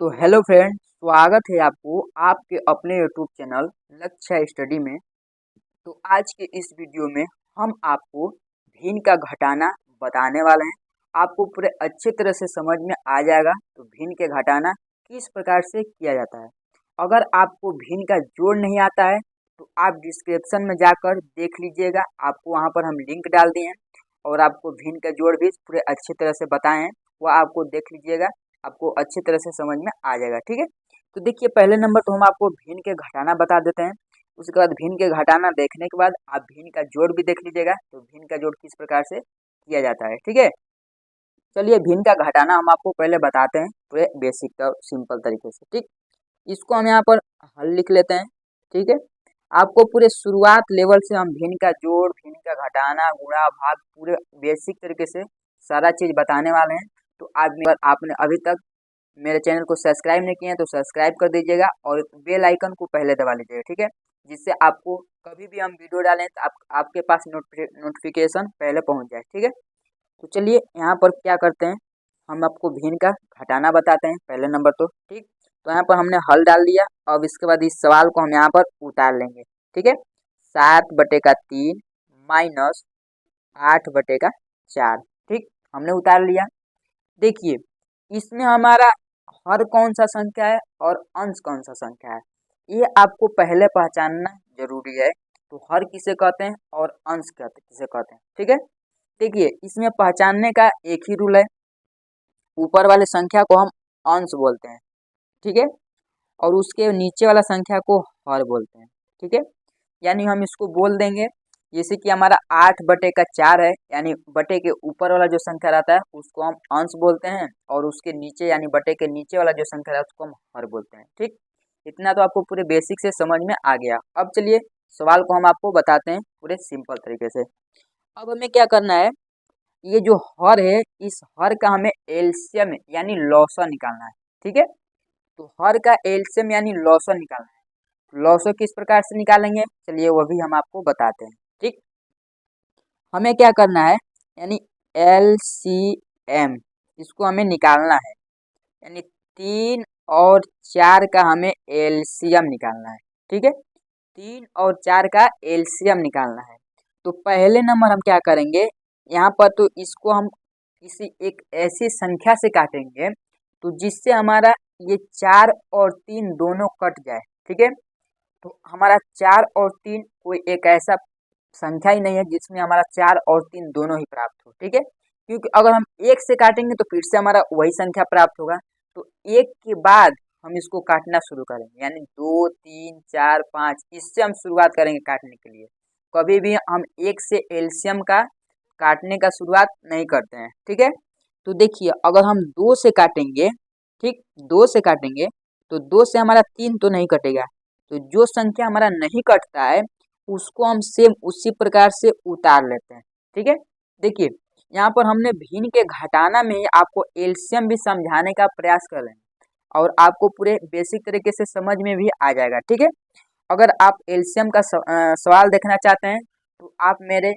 तो hello friend, स्वागत है आपको आपके अपने यूट्यूब चैनल लक्ष्य स्टडी में। तो आज के इस वीडियो में हम आपको भिन्न का घटाना बताने वाले हैं। आपको पूरे अच्छे तरह से समझ में आ जाएगा तो भिन्न के घटाना किस प्रकार से किया जाता है। अगर आपको भिन्न का जोड़ नहीं आता है तो आप डिस्क्रिप्शन में जाकर देख लीजिएगा, आपको वहाँ पर हम लिंक डाल दिए हैं और आपको भिन्न का जोड़ भी पूरे अच्छे तरह से बताए हैं, वह आपको देख लीजिएगा, आपको अच्छी तरह से समझ में आ जाएगा। ठीक है, तो देखिए पहले नंबर तो हम आपको भिन्न के घटाना बता देते हैं। उसके बाद भिन्न के घटाना देखने के बाद आप भिन्न का जोड़ भी देख लीजिएगा, तो भिन्न का जोड़ किस प्रकार से किया जाता है। ठीक है, चलिए भिन्न का घटाना हम आपको पहले बताते हैं पूरे बेसिक और सिंपल तरीके से। ठीक, इसको हम यहाँ पर हल लिख लेते हैं। ठीक है, आपको पूरे शुरुआत लेवल से हम भिन्न का जोड़, भिन्न का घटाना, गुणा, भाग पूरे बेसिक तरीके से सारा चीज़ बताने वाले हैं। तो अगर आपने अभी तक मेरे चैनल को सब्सक्राइब नहीं किए हैं तो सब्सक्राइब कर दीजिएगा और बेल आइकन को पहले दबा लीजिएगा। ठीक है, जिससे आपको कभी भी हम वीडियो डालें तो आपके पास नोटिफिकेशन पहले पहुंच जाए। ठीक है, तो चलिए यहाँ पर क्या करते हैं, हम आपको भिन्न का घटाना बताते हैं पहले नंबर तो। ठीक, तो यहाँ पर हमने हल डाल दिया। अब इसके बाद इस सवाल को हम यहाँ पर उतार लेंगे। ठीक है, 7/3 माइनस 8/4। ठीक, हमने उतार लिया। देखिए इसमें हमारा हर कौन सा संख्या है और अंश कौन सा संख्या है, ये आपको पहले पहचानना जरूरी है। तो हर किसे कहते हैं और अंश किसे कहते हैं। ठीक है, देखिए इसमें पहचानने का एक ही रूल है, ऊपर वाले संख्या को हम अंश बोलते हैं। ठीक है, और उसके नीचे वाला संख्या को हर बोलते हैं। ठीक है, यानी हम इसको बोल देंगे जैसे कि हमारा 8/4 है, यानी बटे के ऊपर वाला जो संख्या रहता है उसको हम अंश बोलते हैं और उसके नीचे यानी बटे के नीचे वाला जो संख्या है उसको हम हर बोलते हैं। ठीक, इतना तो आपको पूरे बेसिक से समझ में आ गया। अब चलिए सवाल को हम आपको बताते हैं पूरे सिंपल तरीके से। अब हमें क्या करना है, ये जो हर है इस हर का हमें एलसीएम यानी लॉसा निकालना है। ठीक है, तो हर का एलसीएम यानी लॉसा निकालना है। लॉसा किस प्रकार से निकालेंगे, चलिए वह भी हम आपको बताते हैं। ठीक, हमें क्या करना है, यानी एलसीएम इसको हमें निकालना है, यानी 3 और 4 का हमें एलसीएम निकालना है। ठीक है, 3 और 4 का एलसीएम निकालना है। तो पहले नंबर हम क्या करेंगे, यहाँ पर तो इसको हम किसी एक ऐसी संख्या से काटेंगे तो जिससे हमारा ये 4 और 3 दोनों कट जाए। ठीक है, तो हमारा 4 और 3 कोई एक ऐसा संख्या ही नहीं है जिसमें हमारा 4 और 3 दोनों ही प्राप्त हो। ठीक है, क्योंकि अगर हम 1 से काटेंगे तो फिर से हमारा वही संख्या प्राप्त होगा। तो 1 के बाद हम इसको काटना शुरू करेंगे, यानी 2, 3, 4, 5 इससे हम शुरुआत करेंगे काटने के लिए। कभी भी हम 1 से एलसीएम का काटने का शुरुआत नहीं करते हैं। ठीक है, तो देखिए अगर हम 2 से काटेंगे, ठीक 2 से काटेंगे तो 2 से हमारा 3 तो नहीं कटेगा। तो जो संख्या हमारा नहीं कटता है उसको हम सेम उसी प्रकार से उतार लेते हैं। ठीक है, देखिए यहाँ पर हमने भिन्न के घटाना में आपको एलसीएम भी समझाने का प्रयास कर रहे हैं और आपको पूरे बेसिक तरीके से समझ में भी आ जाएगा। ठीक है, अगर आप एलसीएम का सवाल देखना चाहते हैं तो आप मेरे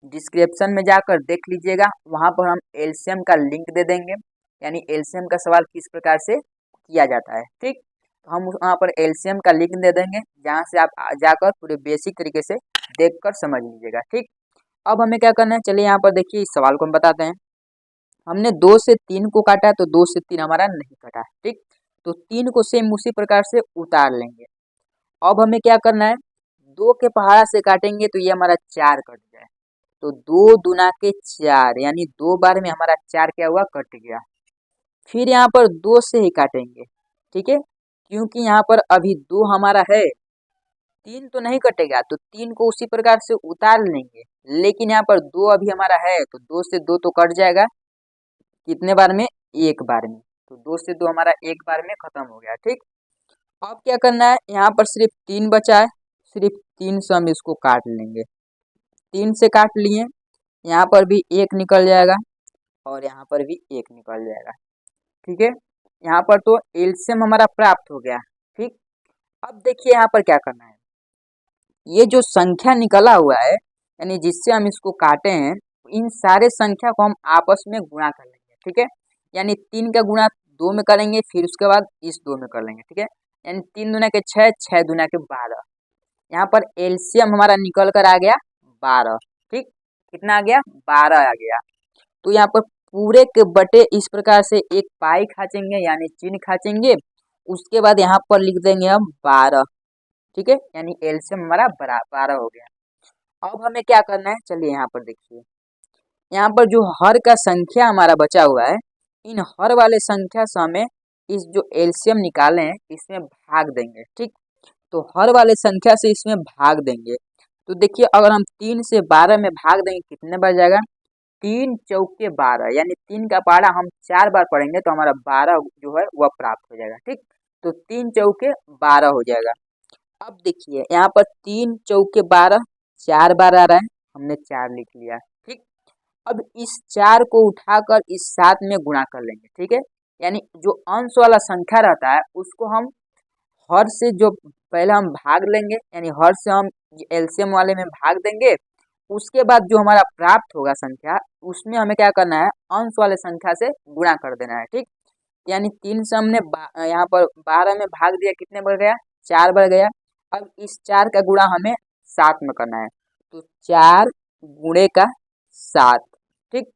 डिस्क्रिप्शन में जाकर देख लीजिएगा, वहाँ पर हम एलसीएम का लिंक दे देंगे, यानी एलसीएम का सवाल किस प्रकार से किया जाता है। ठीक, तो हम वहाँ पर एलसीएम का लिंक दे देंगे जहाँ से आप जाकर पूरे बेसिक तरीके से देखकर समझ लीजिएगा। ठीक, अब हमें क्या करना है, चलिए यहाँ पर देखिए इस सवाल को हम बताते हैं। हमने 2 से 3 को काटा है तो 2 से 3 हमारा नहीं कटा है। ठीक, तो 3 को सेम उसी प्रकार से उतार लेंगे। अब हमें क्या करना है, 2 के पहाड़ा से काटेंगे तो ये हमारा 4 कट जाए। तो 2 दूना के 4 यानी 2 बार में हमारा 4 क्या हुआ, कट गया। फिर यहाँ पर 2 से ही काटेंगे। ठीक है, क्योंकि यहाँ पर अभी 2 हमारा है, 3 तो नहीं कटेगा तो 3 को उसी प्रकार से उतार लेंगे। लेकिन यहाँ पर 2 अभी हमारा है तो 2 से 2 तो कट जाएगा, कितने बार में, एक बार में। तो 2 से 2 हमारा एक बार में खत्म हो गया। ठीक, अब क्या करना है, यहाँ पर सिर्फ 3 बचा है, सिर्फ 3 से हम इसको काट लेंगे। 3 से काट लिए, यहाँ पर भी 1 निकल जाएगा और यहाँ पर भी 1 निकल जाएगा। ठीक है, यहाँ पर तो एलसीएम हमारा प्राप्त हो गया। ठीक, अब देखिए यहाँ पर क्या करना है, ये जो संख्या निकला हुआ है यानी जिससे हम इसको काटे हैं, इन सारे संख्या को हम आपस में गुणा कर लेंगे। ठीक है, यानी 3 का गुणा 2 में करेंगे, फिर उसके बाद इस 2 में कर लेंगे, ठीक है। यानी 3 दूना के 6, 6 दूना के 12। यहाँ पर एलसीएम हमारा निकल कर आ गया 12, ठीक। कितना आ गया? 12 आ गया। तो यहाँ पर पूरे के बटे इस प्रकार से एक पाई खाचेंगे यानी चिन्ह खाचेंगे, उसके बाद यहाँ पर लिख देंगे हम 12, ठीक है। यानी एलसीएम हमारा 12 हो गया। अब हमें क्या करना है, चलिए यहाँ पर देखिए, यहाँ पर जो हर का संख्या हमारा बचा हुआ है, इन हर वाले संख्या से हमें इस जो एलसीएम निकाले हैं इसमें भाग देंगे, ठीक। तो हर वाले संख्या से इसमें भाग देंगे। तो देखिए अगर हम 3 से 12 में भाग देंगे कितने बार जाएगा? 3 चौके 12, यानी 3 का पहाड़ा हम 4 बार पढ़ेंगे तो हमारा 12 जो है वह प्राप्त हो जाएगा, ठीक। तो 3 चौके 12 हो जाएगा। अब देखिए यहाँ पर 3 चौके 12 4 बार आ रहा है, हमने 4 लिख लिया, ठीक। अब इस 4 को उठाकर इस 7 में गुणा कर लेंगे, ठीक है। यानी जो अंश वाला संख्या रहता है उसको हम हर से जो पहले हम भाग लेंगे, यानी हर से हम एलसीएम वाले में भाग देंगे, उसके बाद जो हमारा प्राप्त होगा संख्या उसमें हमें क्या करना है, अंश वाले संख्या से गुणा कर देना है, ठीक। यानी 3 से हमने यहाँ पर 12 में भाग दिया, कितने बढ़ गया? 4 बढ़ गया। अब इस 4 का गुणा हमें 7 में करना है, तो 4 गुणे का 7, ठीक।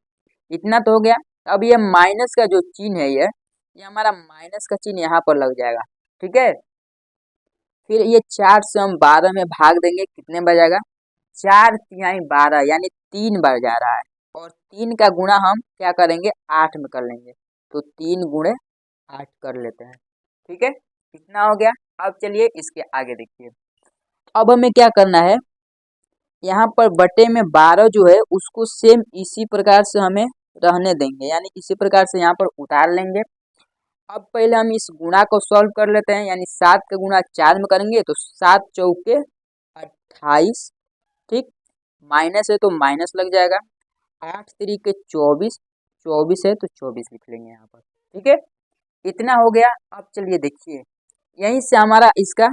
इतना तो हो गया। अब ये माइनस का जो चिन्ह है ये हमारा माइनस का चिन्ह यहाँ पर लग जाएगा, ठीक है। फिर ये 4 से हम 12 में भाग देंगे, कितने बार जाएगा? 4 तिहाई 12, यानी 3 बार जा रहा है। और 3 का गुणा हम क्या करेंगे? 8 में कर लेंगे, तो 3 गुणे 8 कर लेते हैं, ठीक है। इतना हो गया। अब चलिए इसके आगे देखिए। अब हमें क्या करना है, यहाँ पर बटे में 12 जो है उसको सेम इसी प्रकार से हमें रहने देंगे, यानी इसी प्रकार से यहाँ पर उतार लेंगे। अब पहले हम इस गुणा को सॉल्व कर लेते हैं, यानी 7 का गुणा 4 में करेंगे तो 7 चौके 28, ठीक। माइनस है तो माइनस लग जाएगा, 8 तरीके 24, 24 है तो 24 लिख लेंगे यहाँ पर, ठीक है। इतना हो गया। अब चलिए देखिए, यहीं से हमारा इसका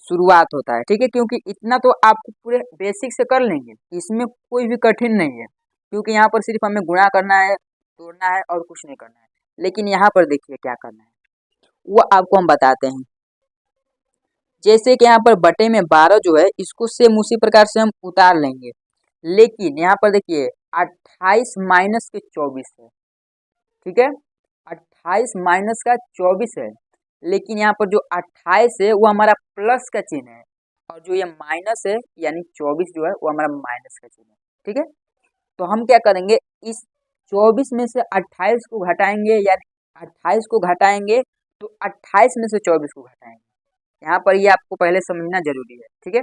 शुरुआत होता है, ठीक है, क्योंकि इतना तो आपको पूरे बेसिक से कर लेंगे, इसमें कोई भी कठिन नहीं है, क्योंकि यहाँ पर सिर्फ हमें गुणा करना है, तोड़ना है और कुछ नहीं करना है। लेकिन यहाँ पर देखिए क्या करना है वो आपको हम बताते हैं। जैसे कि यहाँ पर बटे में 12 जो है इसको सेम उसी प्रकार से हम उतार लेंगे, लेकिन यहाँ पर देखिए 28 माइनस के 24 है, ठीक है। 28 माइनस का 24 है, लेकिन यहाँ पर जो 28 है वो हमारा प्लस का चिन्ह है, और जो ये माइनस है यानी 24 जो है वो हमारा माइनस का चिन्ह है, ठीक है। तो हम क्या करेंगे, इस 24 में से 28 को घटाएंगे, यानी 28 को घटाएंगे तो 28 में से 24 को घटाएंगे। यहाँ पर ये आपको पहले समझना जरूरी है, ठीक है।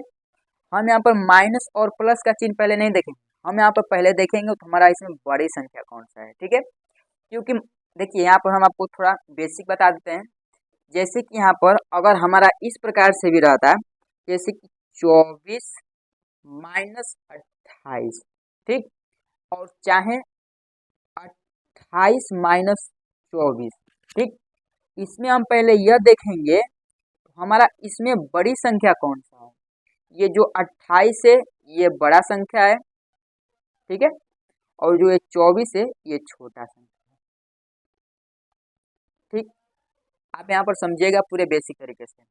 हम यहाँ पर माइनस और प्लस का चिन्ह पहले नहीं देखेंगे, हम यहाँ पर पहले देखेंगे तो हमारा इसमें बड़ी संख्या कौन सा है, ठीक है। क्योंकि देखिए यहाँ पर हम आपको थोड़ा बेसिक बता देते हैं। जैसे कि यहाँ पर अगर हमारा इस प्रकार से भी रहता है, जैसे कि 24 माइनस 28, ठीक, और चाहे 28 माइनस 24, ठीक। इसमें हम पहले यह देखेंगे हमारा इसमें बड़ी संख्या कौन सा है। ये जो 28 है ये बड़ा संख्या है, ठीक है, और जो ये 24 है ये छोटा संख्या है, ठीक। आप यहाँ पर समझिएगा पूरे बेसिक तरीके से।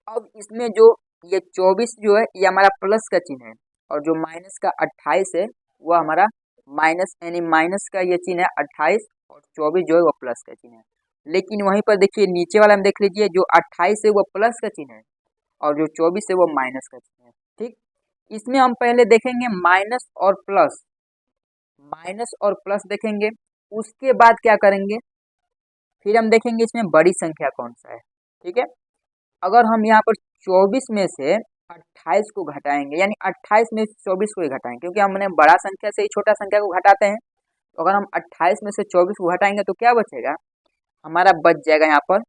अब इसमें जो ये 24 जो है ये हमारा प्लस का चिन्ह है, और जो माइनस का 28 है वो हमारा माइनस, यानी माइनस का ये चिन्ह है 28, और 24 जो है वो प्लस का चिन्ह है। लेकिन वहीं पर देखिए नीचे वाला में देख लीजिए, जो 28 है वो प्लस का चिन्ह है और जो 24 है वो माइनस का चिन्ह है, ठीक। इसमें हम पहले देखेंगे माइनस और प्लस, माइनस और प्लस देखेंगे, उसके बाद क्या करेंगे, फिर हम देखेंगे इसमें बड़ी संख्या कौन सा है, ठीक है। अगर हम यहाँ पर 24 में से 28 को घटाएंगे, यानी 28 में 24 को ही घटाएंगे, क्योंकि हमने बड़ा संख्या से ही छोटा संख्या को घटाते हैं। तो अगर हम 28 में से 24 को घटाएंगे तो क्या बचेगा, हमारा बच जाएगा यहाँ पर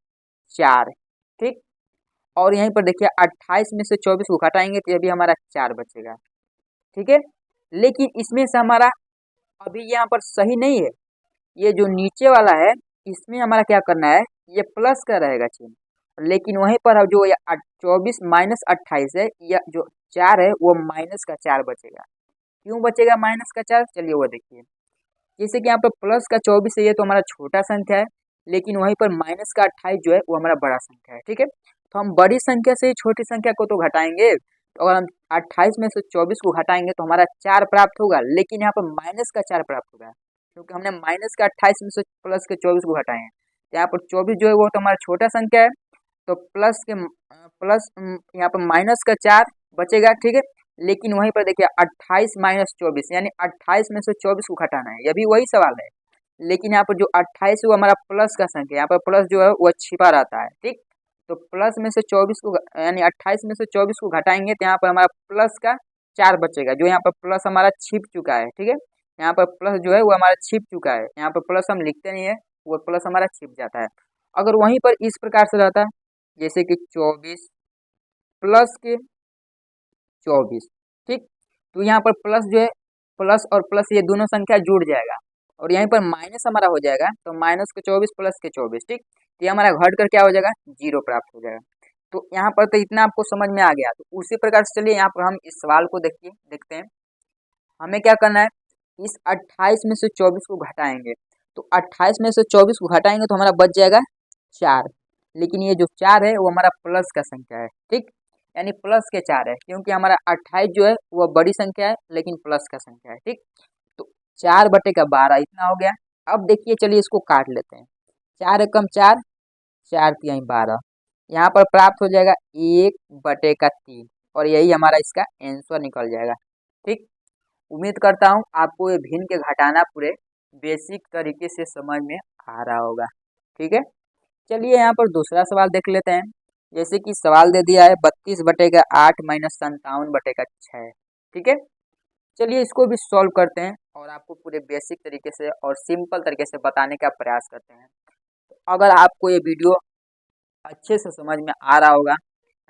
4, ठीक। और यहीं पर देखिए 28 में से 24 को घटाएंगे तो ये भी हमारा 4 बचेगा, ठीक है। लेकिन इसमें से हमारा अभी यहाँ पर सही नहीं है, ये जो नीचे वाला है इसमें हमारा क्या करना है, ये प्लस का रहेगा चिन्ह, लेकिन वहीं पर अब जो ये 24 माइनस 28 है, या जो 4 है वो माइनस का 4 बचेगा। क्यों बचेगा माइनस का 4, चलिए वो देखिए। जैसे कि यहाँ पर प्लस का 24 है, ये तो हमारा छोटा संख्या है, लेकिन वहीं पर माइनस का 28 जो है वो हमारा बड़ा संख्या है। ठीक है, तो हम बड़ी संख्या से छोटी संख्या को तो घटाएंगे। तो अगर हम 28 में से 24 को घटाएंगे तो हमारा 4 प्राप्त होगा, लेकिन यहाँ पर माइनस का 4 प्राप्त होगा, क्योंकि हमने माइनस का 28 में से प्लस के 24 को घटाए हैं। तो यहाँ पर 24 जो है वो तो हमारा छोटा संख्या है, तो प्लस यहाँ पर माइनस का 4 बचेगा। ठीक है, लेकिन वहीं पर देखिए 28 माइनस 24 यानी 28 में से 24 को घटाना है, यह भी वही सवाल है। लेकिन यहाँ पर जो 28 है वो हमारा प्लस का संख्या है, यहाँ पर प्लस जो है वो छिपा रहता है। ठीक, तो प्लस में से 24 को यानी 28 में से 24 को घटाएंगे तो यहाँ पर हमारा प्लस का 4 बचेगा, जो यहाँ पर प्लस हमारा छिप चुका है। ठीक है, यहाँ पर प्लस जो है वो हमारा छिप चुका है, यहाँ पर प्लस हम लिखते नहीं है, वो प्लस हमारा छिप जाता है। अगर वहीं पर इस प्रकार से रहता जैसे कि 24 प्लस के 24, ठीक, तो यहाँ पर प्लस जो है प्लस और प्लस ये दोनों संख्या जुड़ जाएगा और यहीं पर माइनस हमारा हो जाएगा, तो माइनस के 24 प्लस के 24। ठीक, तो ये हमारा घट कर क्या हो जाएगा, 0 प्राप्त हो जाएगा। तो यहाँ पर तो इतना आपको समझ में आ गया। तो उसी प्रकार से चलिए यहाँ पर हम इस सवाल को देखते हैं। हमें क्या करना है, इस 28 में से 24 को घटाएंगे, तो 28 में से 24 को घटाएंगे तो हमारा बच जाएगा 4, लेकिन ये जो 4 है वो हमारा प्लस का संख्या है। ठीक, यानी प्लस के 4 है, क्योंकि हमारा 28 जो है वो बड़ी संख्या है लेकिन प्लस का संख्या है। ठीक, तो 4 बटे का 12 इतना हो गया। अब देखिए चलिए इसको काट लेते हैं, 4 एकम 4, 4 तिहाई 12, यहाँ पर प्राप्त हो जाएगा 1 बटे का 3 और यही हमारा इसका आंसर निकल जाएगा। ठीक, उम्मीद करता हूँ आपको ये भिन्न के घटाना पूरे बेसिक तरीके से समझ में आ रहा होगा। ठीक है, चलिए यहाँ पर दूसरा सवाल देख लेते हैं। जैसे कि सवाल दे दिया है 32 बटे का 8 माइनस 57 बटे का 6। ठीक है, चलिए इसको भी सॉल्व करते हैं और आपको पूरे बेसिक तरीके से और सिंपल तरीके से बताने का प्रयास करते हैं। तो अगर आपको ये वीडियो अच्छे से समझ में आ रहा होगा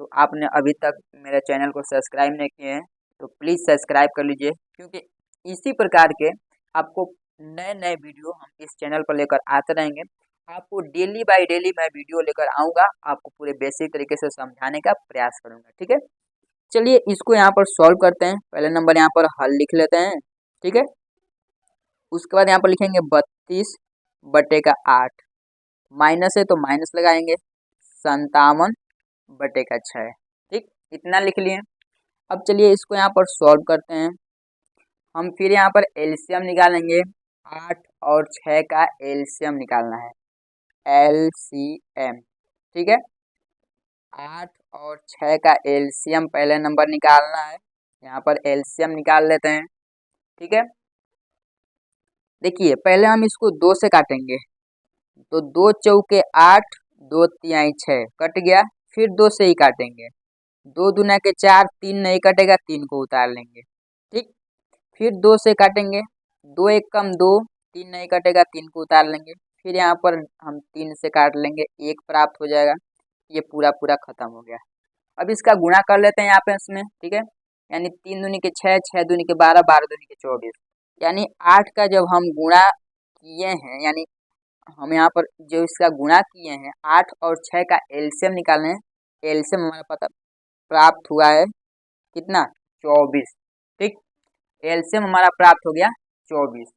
तो आपने अभी तक मेरे चैनल को सब्सक्राइब नहीं किए हैं तो प्लीज़ सब्सक्राइब कर लीजिए, क्योंकि इसी प्रकार के आपको नए नए वीडियो हम इस चैनल पर लेकर आते रहेंगे। आपको डेली बाय डेली मैं वीडियो लेकर आऊँगा, आपको पूरे बेसिक तरीके से समझाने का प्रयास करूँगा। ठीक है, चलिए इसको यहाँ पर सॉल्व करते हैं। पहले नंबर यहाँ पर हल लिख लेते हैं। ठीक है, उसके बाद यहाँ पर लिखेंगे 32 बटे का 8, माइनस है तो माइनस लगाएंगे, 57 बटे का 6। ठीक, इतना लिख लिए। अब चलिए इसको यहाँ पर सॉल्व करते हैं। हम फिर यहाँ पर एलसीएम निकालेंगे, 8 और 6 का एलसीएम निकालना है, एलसीएम। ठीक है, 8 और 6 का एलसीएम पहले नंबर निकालना है, यहाँ पर एलसीएम निकाल लेते हैं। ठीक है, देखिए पहले हम इसको 2 से काटेंगे, तो 2 चौके 8, 2 तिहाई 6 कट गया। फिर 2 से ही काटेंगे, 2 दूना के 4, 3 नहीं कटेगा, 3 को उतार लेंगे। ठीक, फिर 2 से काटेंगे, 2 एकम 2, 3 नहीं कटेगा, 3 को उतार लेंगे। फिर यहाँ पर हम 3 से काट लेंगे, 1 प्राप्त हो जाएगा। ये पूरा पूरा खत्म हो गया। अब इसका गुणा कर लेते हैं यहाँ पे इसमें। ठीक है, यानी 3 दूनी के 6, 6 दूनी के 12, 12 दूनी के 24, यानी 8 का जब हम गुणा किए हैं, यानी हम यहाँ पर जो इसका गुणा किए हैं 8 और 6 का एलसीएम निकालने हैं। एलसीएम हमारा पता प्राप्त हुआ है कितना, 24। ठीक, एलसीएम हमारा प्राप्त हो गया 24।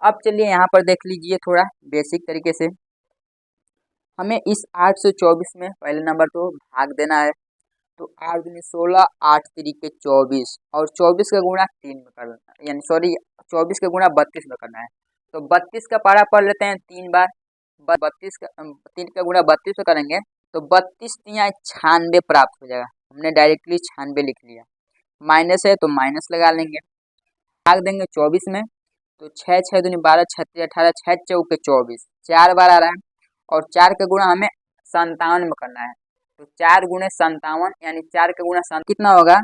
अब चलिए यहाँ पर देख लीजिए थोड़ा बेसिक तरीके से। हमें इस 8 से 24 में पहले नंबर तो भाग देना है, तो 8 दूनी 16, 8 तिरिके 24 और 24 का गुणा 3 में करना है, यानी सॉरी 24 का गुणा 32 में करना है। तो 32 का पारा पढ़ लेते हैं 3 बार, 32 का 3 का गुणा 32 में करेंगे तो 32 तिहाई 96 प्राप्त हो जाएगा। हमने डायरेक्टली 96 लिख लिया, माइनस है तो माइनस लगा लेंगे, भाग देंगे 24 में, तो 6 6 दूनी 12, 6 18, 6 चौके 24, 4 बार आ रहा है और 4 का गुणा हमें 57 में करना है। तो 4 गुणे 57 यानी 4 का गुणा कितना होगा,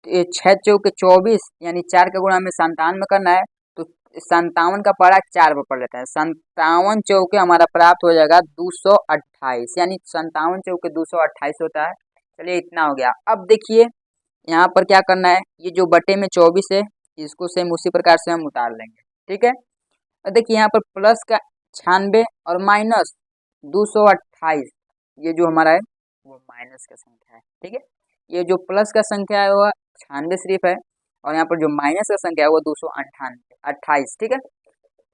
तो ये 6 चौके 24 यानी 4 का गुणा हमें 57 में करना है। तो 57 का पड़ा 4 पर पढ़ लेते हैं, 57 चौके हमारा प्राप्त हो जाएगा 228, यानी 57 चौके 228 होता है। चलिए इतना हो गया। अब देखिए यहाँ पर क्या करना है, ये जो बटे में 24 है इसको सेम उसी प्रकार से हम उतार लेंगे। ठीक है, और देखिए यहाँ पर प्लस का 96 और माइनस 228, ये जो हमारा है वो माइनस का संख्या है। ठीक है, ये जो प्लस का संख्या है वो 96 सिर्फ है और यहाँ पर जो माइनस का संख्या है वो 298 28। ठीक है,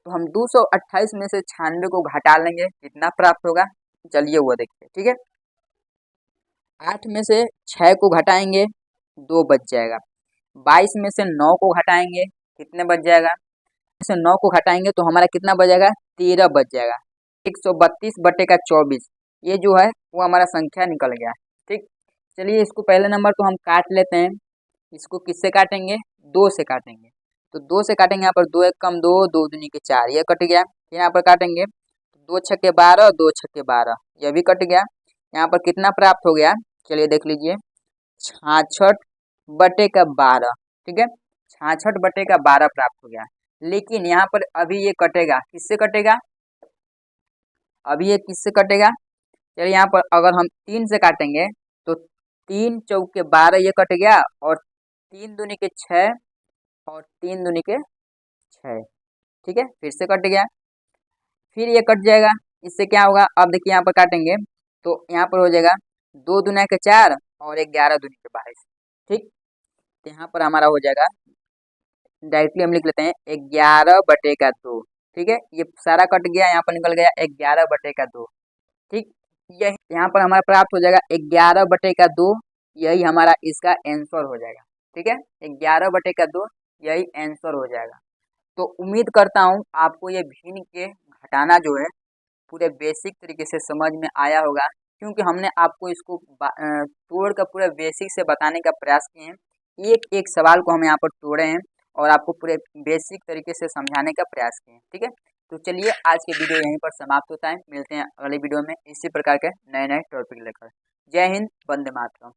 तो हम 228 में से 96 को घटा लेंगे, कितना प्राप्त होगा चलिए वो देखिए। ठीक है, 8 में से 6 को घटाएंगे 2 बच जाएगा। 22 में से 9 को घटाएंगे कितने बच जाएगा, से 9 को घटाएंगे तो हमारा कितना बचेगा 13 बच जाएगा। 132 बटे का 24 ये जो है वो हमारा संख्या निकल गया। ठीक, चलिए इसको पहले नंबर तो हम काट लेते हैं। इसको किससे काटेंगे, 2 से काटेंगे। तो 2 से काटेंगे, यहाँ पर 2 एक कम 2, 2 दूनी के 4 ये कट गया। यहाँ पर काटेंगे 2 छक्के 12, 2 छक्के 12 यह भी कट गया। यहाँ पर कितना प्राप्त हो गया चलिए देख लीजिए, 66 बटे का 12। ठीक है, 66 बटे का 12 प्राप्त हो गया। लेकिन यहाँ पर अभी ये कटेगा, किससे कटेगा, अभी ये किससे कटेगा, चलिए यहाँ पर अगर हम 3 से काटेंगे तो 3 चौके 12 ये कट गया, और 3 दूनी के 6 और 3 दूनी के 6। ठीक है, फिर से कट गया, फिर ये कट जाएगा। इससे क्या होगा, अब देखिए यहाँ पर काटेंगे तो यहाँ पर हो जाएगा 2 दूना के 4 और 11 दूनी के 22। ठीक, तो यहाँ पर हमारा हो जाएगा, डायरेक्टली हम लिख लेते हैं 11 बटे का 2। ठीक है, ये सारा कट गया, यहाँ पर निकल गया 11 बटे का 2। ठीक, यही यहाँ पर हमारा प्राप्त हो जाएगा 11 बटे का 2, यही हमारा इसका आंसर हो जाएगा। ठीक है, 11 बटे का 2 यही आंसर हो जाएगा। तो उम्मीद करता हूँ आपको ये भिन्न के घटाना जो है पूरे बेसिक तरीके से समझ में आया होगा, क्योंकि हमने आपको इसको तोड़ कर पूरे बेसिक से बताने का प्रयास किए हैं। एक एक सवाल को हम यहाँ पर तोड़े हैं और आपको पूरे बेसिक तरीके से समझाने का प्रयास किए हैं। ठीक है, तो चलिए आज के वीडियो यहीं पर समाप्त होता है, मिलते हैं अगले वीडियो में इसी प्रकार के नए नए टॉपिक लेकर। जय हिंद, वंदे मातरम।